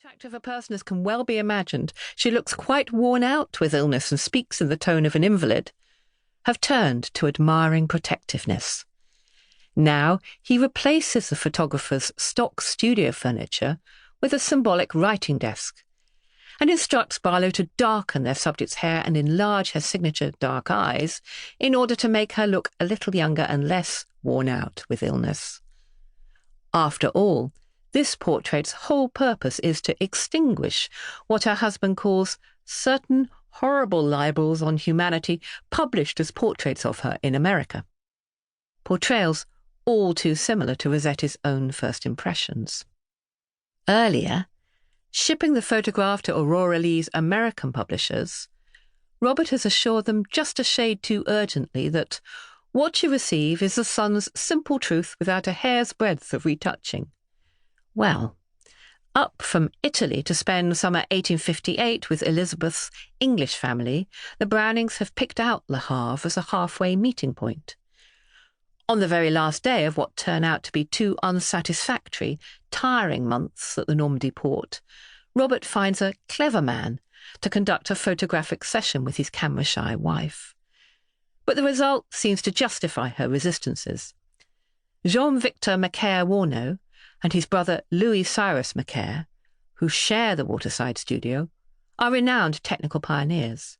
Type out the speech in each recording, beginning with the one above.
Fact of a person as can well be imagined, she looks quite worn out with illness and speaks in the tone of an invalid, have turned to admiring protectiveness. Now he replaces the photographer's stock studio furniture with a symbolic writing desk and instructs Barlow to darken their subject's hair and enlarge her signature dark eyes in order to make her look a little younger and less worn out with illness. After all, this portrait's whole purpose is to extinguish what her husband calls certain horrible libels on humanity published as portraits of her in America. Portrayals all too similar to Rossetti's own first impressions. Earlier, shipping the photograph to Aurora Leigh's American publishers, Robert has assured them just a shade too urgently that what you receive is the Sun's simple truth without a hair's breadth of retouching. Well, up from Italy to spend summer 1858 with Elizabeth's English family, the Brownings have picked out Le Havre as a halfway meeting point. On the very last day of what turn out to be 2 unsatisfactory, tiring months at the Normandy port, Robert finds a clever man to conduct a photographic session with his camera-shy wife. But the result seems to justify her resistances. Jean-Victor Macaire-Warneau and his brother Louis Cyrus Macaire, who share the waterside studio, are renowned technical pioneers.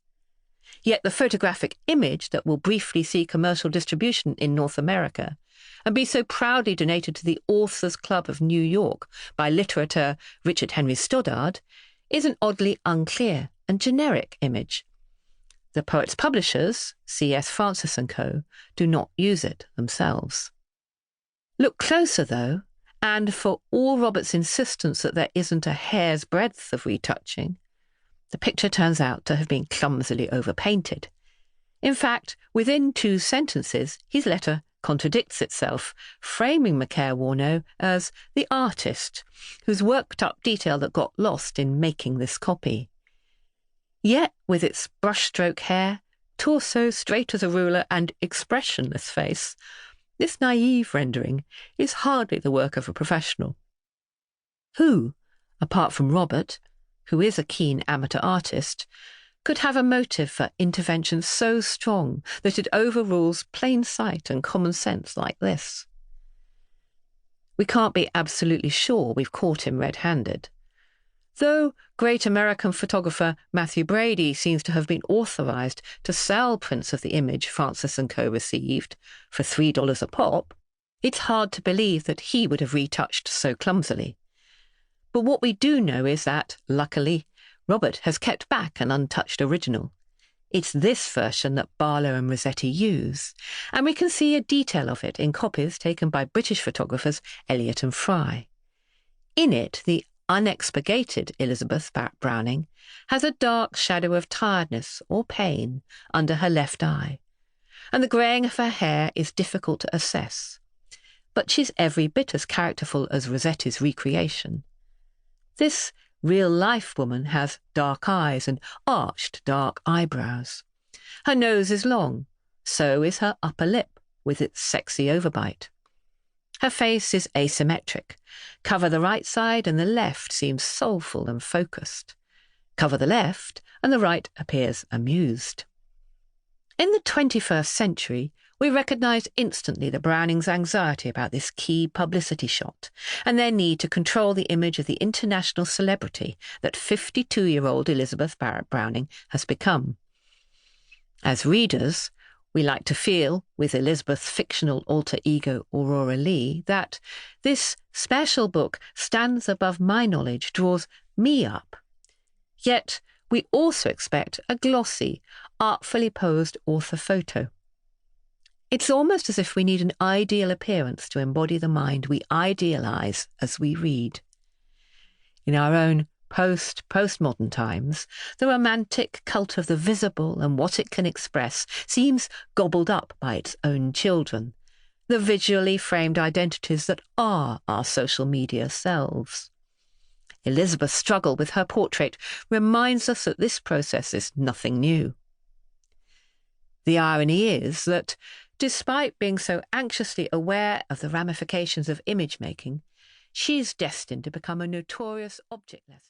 Yet the photographic image that will briefly see commercial distribution in North America and be so proudly donated to the Authors Club of New York by litterateur Richard Henry Stoddard is an oddly unclear and generic image. The poet's publishers, C.S. Francis & Co., do not use it themselves. Look closer, though, and for all Robert's insistence that there isn't a hair's breadth of retouching, the picture turns out to have been clumsily overpainted. In fact, within 2 sentences, his letter contradicts itself, framing Macaire-Warneau as the artist whose worked-up detail that got lost in making this copy. Yet, with its brushstroke hair, torso straight as a ruler, and expressionless face, this naive rendering is hardly the work of a professional. Who, apart from Robert, who is a keen amateur artist, could have a motive for intervention so strong that it overrules plain sight and common sense like this? We can't be absolutely sure we've caught him red-handed. Though great American photographer Matthew Brady seems to have been authorised to sell prints of the image Francis & Co. received for $3 a pop, it's hard to believe that he would have retouched so clumsily. But what we do know is that, luckily, Robert has kept back an untouched original. It's this version that Barlow and Rossetti use, and we can see a detail of it in copies taken by British photographers Eliot and Fry. In it, the unexpurgated Elizabeth Barrett Browning has a dark shadow of tiredness or pain under her left eye, and the greying of her hair is difficult to assess. But she's every bit as characterful as Rossetti's recreation. This real-life woman has dark eyes and arched dark eyebrows. Her nose is long, so is her upper lip with its sexy overbite. Her face is asymmetric. Cover the right side and the left seems soulful and focused. Cover the left and the right appears amused. In the 21st century, we recognise instantly the Brownings' anxiety about this key publicity shot and their need to control the image of the international celebrity that 52-year-old Elizabeth Barrett Browning has become. As readers, we like to feel, with Elizabeth's fictional alter ego Aurora Leigh, that this special book stands above my knowledge, draws me up. Yet we also expect a glossy, artfully posed author photo. It's almost as if we need an ideal appearance to embody the mind we idealise as we read. In our own postmodern times, the romantic cult of the visible and what it can express seems gobbled up by its own children, the visually framed identities that are our social media selves. Elizabeth's struggle with her portrait reminds us that this process is nothing new. The irony is that, despite being so anxiously aware of the ramifications of image-making, she's destined to become a notorious object lesson.